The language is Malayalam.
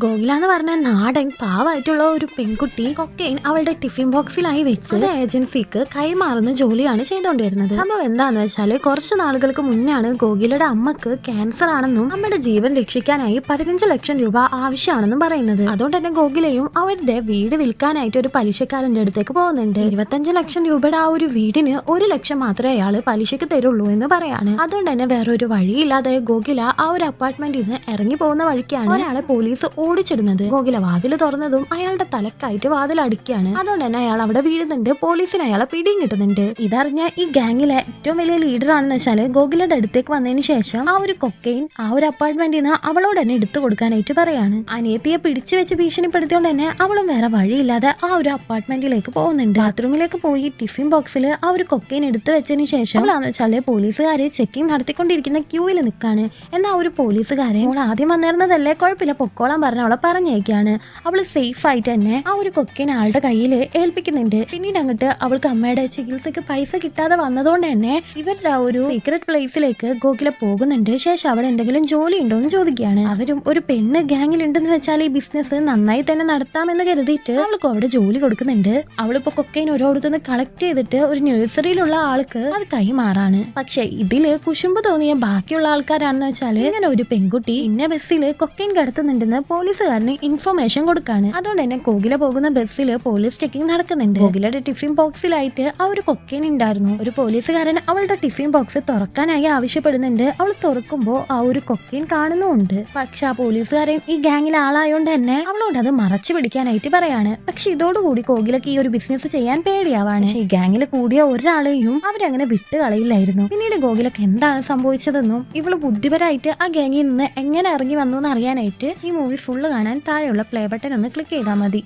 ഗോകുല എന്ന് പറഞ്ഞ നാടൻ പാവായിട്ടുള്ള ഒരു പെൺകുട്ടി കൊക്കെയിൻ അവളുടെ ടിഫിൻ ബോക്സിലായി വെച്ച് ഏജൻസിക്ക് കൈമാറുന്ന ജോലിയാണ് ചെയ്തുകൊണ്ടിരുന്നത്. സംഭവം എന്താന്ന് വെച്ചാല് കുറച്ച് നാളുകൾക്ക് മുന്നാണ് ഗോകുലയുടെ അമ്മക്ക് ക്യാൻസർ ആണെന്നും അമ്മയുടെ ജീവൻ രക്ഷിക്കാനായി 15 ലക്ഷം രൂപ ആവശ്യമാണെന്നും പറയുന്നത്. അതുകൊണ്ട് തന്നെ ഗോകുലയും അവരുടെ വീട് വിൽക്കാനായിട്ട് ഒരു പലിശക്കാരന്റെ അടുത്തേക്ക് പോകുന്നുണ്ട്. 25 ലക്ഷം രൂപയുടെ ആ ഒരു വീടിന് 1 ലക്ഷം മാത്രമേ അയാള് പലിശക്ക് തരുള്ളൂ എന്ന് പറയാണ്. അതുകൊണ്ട് തന്നെ വേറൊരു വഴിയില്ലാതെ ഗോകുല ആ ഒരു അപ്പാർട്ട്മെന്റിൽ നിന്ന് ഇറങ്ങി പോകുന്ന വഴിക്കാണ് ഒരാളെ പോലീസ് ഓടിച്ചിടുന്നത്. ഗോകുല വാതിൽ തുറന്നതും അയാളുടെ തലക്കായിട്ട് വാതിൽ അടിക്കുകയാണ്. അതുകൊണ്ട് തന്നെ അയാൾ അവിടെ വീഴുന്നുണ്ട്. പോലീസിന് അയാളെ പിടിയും കിട്ടുന്നുണ്ട്. ഇതറിഞ്ഞ ഈ ഗാങ്ങിലെ ഏറ്റവും വലിയ ലീഡർ ആണെന്ന് വെച്ചാല് ഗോകുലയുടെ അടുത്തേക്ക് വന്നതിന് ശേഷം ആ ഒരു കൊക്കെയിൻ ആ ഒരു അപ്പാർട്ട്മെന്റിൽ നിന്ന് അവളോട് തന്നെ എടുത്തു കൊടുക്കാനായിട്ട് പറയാണ്. അനിയത്തിയെ പിടിച്ചു വെച്ച് ഭീഷണിപ്പെടുത്തിയോണ്ട് തന്നെ അവളും വേറെ വഴിയില്ലാതെ ആ ഒരു അപ്പാർട്ട്മെന്റിലേക്ക് പോകുന്നുണ്ട്. ബാത്റൂമിലേക്ക് പോയി ടിഫിൻ ബോക്സിൽ ആ ഒരു കൊക്കെയിൻ എടുത്തു വെച്ചതിന് ശേഷം അവളാന്ന് വെച്ചാല് പോലീസുകാര് ചെക്കിംഗ് നടത്തിക്കൊണ്ടിരിക്കുന്ന ക്യൂവിൽ നിൽക്കാണ്. എന്നാൽ ഒരു പോലീസുകാരെ അവൾ ആദ്യം വന്നിരുന്നതല്ലേ, കുഴപ്പമില്ല പൊക്കോളാൻ പറഞ്ഞ അവളെ പറഞ്ഞേക്കാണ്. അവള് സേഫ് ആയിട്ട് തന്നെ ആ ഒരു കൊക്കിനെ ആളുടെ കയ്യിൽ ഏൽപ്പിക്കുന്നുണ്ട്. പിന്നീട് അങ്ങോട്ട് അവൾക്ക് അമ്മയുടെ ചികിത്സക്ക് പൈസ കിട്ടാതെ വന്നതുകൊണ്ട് തന്നെ ഇവരുടെ ആ ഒരു സീക്രട്ട് പ്ലേസിലേക്ക് ഗോകുല പോകുന്നുണ്ട്. ശേഷം അവിടെ എന്തെങ്കിലും ജോലി ഉണ്ടോ എന്ന് ചോദിക്കുകയാണ്. അവരും ഒരു പെണ്ണ് ഗാങ്ങിൽ ഉണ്ടെന്ന് വെച്ചാൽ ഈ ബിസിനസ് നന്നായി തന്നെ നടത്താമെന്ന് കരുതിയിട്ട് അവൾക്ക് അവിടെ ജോലി കൊടുക്കുന്നുണ്ട്. അവളിപ്പോ കൊക്കൈൻ ഓരോരുത്തന്ന് കളക്ട് ചെയ്തിട്ട് ഒരു നഴ്സറിയിലുള്ള ആൾക്ക് അത് കൈമാറാണ്. പക്ഷെ ഇതില് കുശുമ്പ് തോന്നിയ ബാക്കിയുള്ള ആൾക്കാരാണെന്ന് വെച്ചാല് ഇങ്ങനെ ഒരു പെൺകുട്ടി ഇന്ന ബസ്സില് കൊക്കൈൻ കടത്തുന്നുണ്ടെന്ന് പോലീസുകാരന് ഇൻഫർമേഷൻ കൊടുക്കാണ്. അതുകൊണ്ട് തന്നെ ഗോകുല പോകുന്ന ബസ്സിൽ പോലീസ് ചെക്കിംഗ് നടക്കുന്നുണ്ട്. ഗോകുലയുടെ ടിഫിൻ ബോക്സിലായിട്ട് ആ ഒരു കൊക്കൈൻ ഉണ്ടായിരുന്നു. ഒരു പോലീസുകാരൻ അവളുടെ ടിഫിൻ ബോക്സ് തുറക്കാനായി ആവശ്യപ്പെടുന്നുണ്ട്. അവൾ തുറക്കുമ്പോൾ ആ ഒരു കൊക്കൈൻ കാണുന്നുമുണ്ട്. പക്ഷെ ആ പോലീസുകാരൻ ഈ ഗാങ്ങിലെ ആളായോണ്ട് തന്നെ അവളോട് അത് മറച്ചു പിടിക്കാനായിട്ട് പറയാണ്. പക്ഷെ ഇതോടുകൂടി ഗോകുലക്ക് ഈ ഒരു ബിസിനസ് ചെയ്യാൻ പേടിയാവാണ്. പക്ഷെ ഈ ഗാങ്ങിൽ കൂടിയ ഒരാളെയും അവരങ്ങനെ വിട്ട് കളയില്ലായിരുന്നു. പിന്നീട് ഗോകുലക്ക് എന്താണ് സംഭവിച്ചതെന്നും ഇവള് ബുദ്ധിപരമായിട്ട് ആ ഗാങ്ങിൽ നിന്ന് എങ്ങനെ ഇറങ്ങി വന്നു എന്ന് അറിയാനായിട്ട് ഈ മൂവി ഫുള്ള് കാണാൻ താഴെയുള്ള പ്ലേ ബട്ടൺ ഒന്ന് ക്ലിക്ക് ചെയ്താൽ മതി.